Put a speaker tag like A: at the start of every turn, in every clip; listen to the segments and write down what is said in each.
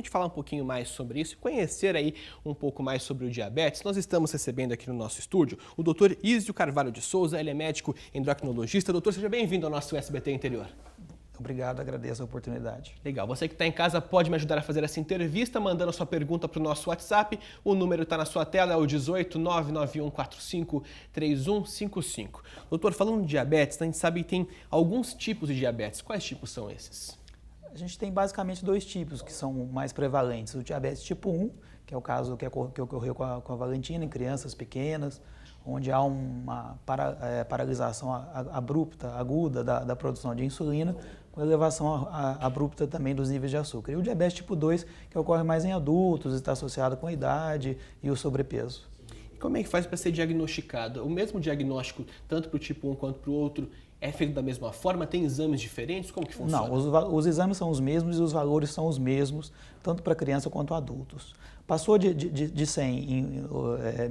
A: gente falar um pouquinho mais sobre isso e conhecer aí um pouco mais sobre o diabetes, nós estamos recebendo aqui no nosso estúdio o Dr. Ísio Carvalho de Souza, ele é médico endocrinologista. Doutor, seja bem-vindo ao nosso SBT Interior.
B: Obrigado, agradeço a oportunidade.
A: Legal, você que está em casa pode me ajudar a fazer essa entrevista mandando a sua pergunta para o nosso WhatsApp. O número está na sua tela, é o 18 991 45 3155. Doutor, falando de diabetes, a gente sabe que tem alguns tipos de diabetes. Quais tipos são esses?
B: A gente tem basicamente dois tipos que são mais prevalentes. O diabetes tipo 1, que é o caso que ocorreu com a Valentina em crianças pequenas, onde há uma paralisação abrupta, aguda da produção de insulina, com elevação abrupta também dos níveis de açúcar. E o diabetes tipo 2, que ocorre mais em adultos, está associado com a idade e o sobrepeso.
A: E como é que faz para ser diagnosticado? O mesmo diagnóstico, tanto para o tipo 1 quanto para o outro, é feito da mesma forma? Tem exames diferentes? Como que funciona?
B: Não, os exames são os mesmos e os valores são os mesmos, tanto para criança quanto adultos. Passou de 100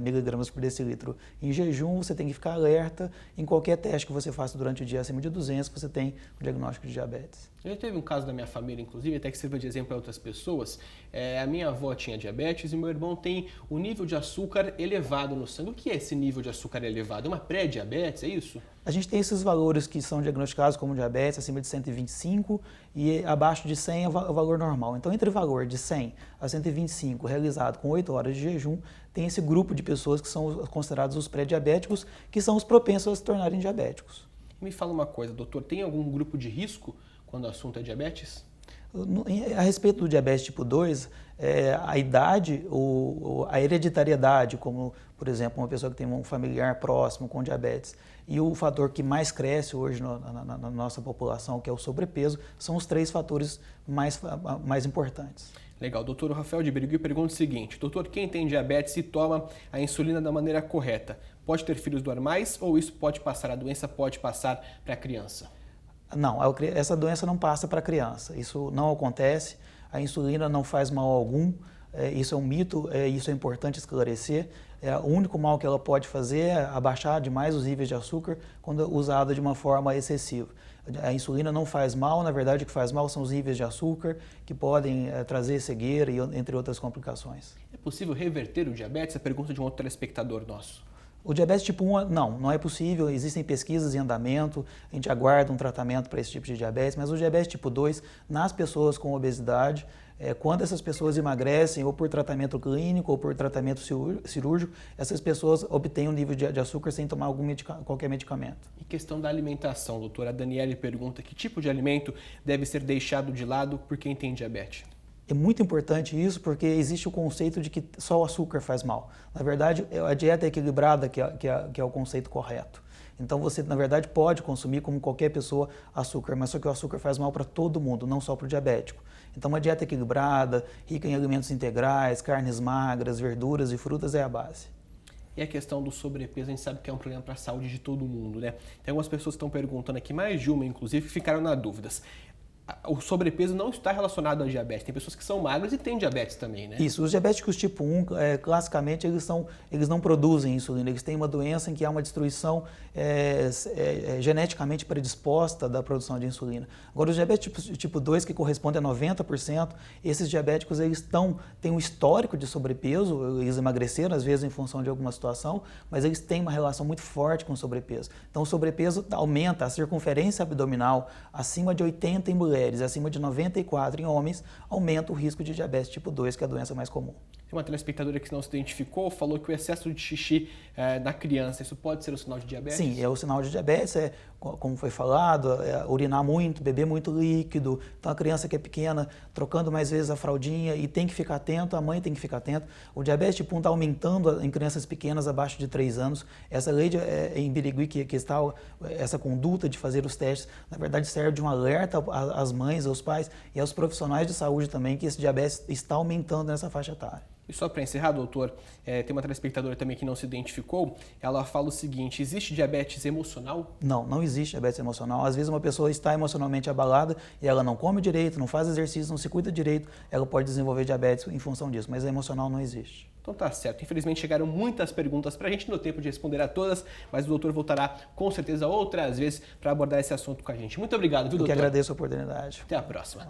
B: miligramas por decilitro em jejum, você tem que ficar alerta em qualquer teste que você faça durante o dia acima de 200, que você tem o diagnóstico de diabetes.
A: Já teve um caso da minha família, inclusive, até que sirva de exemplo para outras pessoas. A minha avó tinha diabetes e meu irmão tem o nível de açúcar elevado no sangue. O que é esse nível de açúcar elevado? É uma pré-diabetes, é isso?
B: A gente tem esses valores que são diagnosticados como diabetes, acima de 125 e abaixo de 100 é o valor normal. Então, entre o valor de 100 a 125, realizado com 8 horas de jejum, tem esse grupo de pessoas que são considerados os pré-diabéticos, que são os propensos a se tornarem diabéticos.
A: Me fala uma coisa, doutor, tem algum grupo de risco quando o assunto é diabetes?
B: A respeito do diabetes tipo 2, a idade, a hereditariedade, como, por exemplo, uma pessoa que tem um familiar próximo com diabetes, e o fator que mais cresce hoje na nossa população, que é o sobrepeso, são os três fatores mais importantes.
A: Legal. Doutor Rafael de Birigui pergunta o seguinte: doutor, quem tem diabetes e toma a insulina da maneira correta, pode ter filhos normais ou isso pode passar, a doença pode passar para a criança?
B: Não, essa doença não passa para a criança, isso não acontece, a insulina não faz mal algum, isso é um mito, isso é importante esclarecer. O único mal que ela pode fazer é abaixar demais os níveis de açúcar quando usada de uma forma excessiva. A insulina não faz mal, na verdade o que faz mal são os níveis de açúcar, que podem trazer cegueira e entre outras complicações.
A: É possível reverter o diabetes? É a pergunta de um outro telespectador nosso.
B: O diabetes tipo 1, não é possível, existem pesquisas em andamento, a gente aguarda um tratamento para esse tipo de diabetes, mas o diabetes tipo 2, nas pessoas com obesidade, quando essas pessoas emagrecem ou por tratamento clínico ou por tratamento cirúrgico, essas pessoas obtêm um nível de açúcar sem tomar qualquer medicamento.
A: E questão da alimentação, doutora, a Daniele pergunta que tipo de alimento deve ser deixado de lado por quem tem diabetes?
B: É muito importante isso porque existe o conceito de que só o açúcar faz mal. Na verdade, a dieta equilibrada que é o conceito correto. Então você, na verdade, pode consumir, como qualquer pessoa, açúcar, mas só que o açúcar faz mal para todo mundo, não só para o diabético. Então uma dieta equilibrada, rica em alimentos integrais, carnes magras, verduras e frutas é a base.
A: E a questão do sobrepeso, a gente sabe que é um problema para a saúde de todo mundo, né? Tem algumas pessoas que estão perguntando aqui, mais de uma, inclusive, que ficaram na dúvida. O sobrepeso não está relacionado ao diabetes. Tem pessoas que são magras e têm diabetes também, né?
B: Isso, os diabéticos tipo 1, classicamente, eles não produzem insulina, eles têm uma doença em que há uma destruição geneticamente predisposta da produção de insulina. Agora, os diabéticos tipo 2, que corresponde a 90%, esses diabéticos têm um histórico de sobrepeso, eles emagreceram às vezes em função de alguma situação, mas eles têm uma relação muito forte com o sobrepeso. Então, o sobrepeso aumenta a circunferência abdominal acima de 80 em mulheres, acima de 94 em homens, aumenta o risco de diabetes tipo 2, que é a doença mais comum.
A: Tem uma telespectadora que não se identificou, falou que o excesso de xixi na criança, isso pode ser um sinal de diabetes?
B: Sim, é o sinal de diabetes, como foi falado, urinar muito, beber muito líquido. Então a criança que é pequena, trocando mais vezes a fraldinha e tem que ficar atento, a mãe tem que ficar atenta. O diabetes tipo 1 está aumentando em crianças pequenas abaixo de 3 anos. Essa lei em Birigui que está, essa conduta de fazer os testes, na verdade serve de um alerta às mães, aos pais e aos profissionais de saúde também, que esse diabetes está aumentando nessa faixa etária.
A: E só para encerrar, doutor, tem uma telespectadora também que não se identificou, ela fala o seguinte: existe diabetes emocional?
B: Não existe diabetes emocional. Às vezes uma pessoa está emocionalmente abalada e ela não come direito, não faz exercício, não se cuida direito, ela pode desenvolver diabetes em função disso, mas emocional não existe.
A: Então tá certo. Infelizmente chegaram muitas perguntas para a gente, não deu tempo de responder a todas, mas o doutor voltará com certeza outras vezes para abordar esse assunto com a gente. Muito obrigado, viu, doutor?
B: Eu que agradeço a oportunidade.
A: Até a próxima.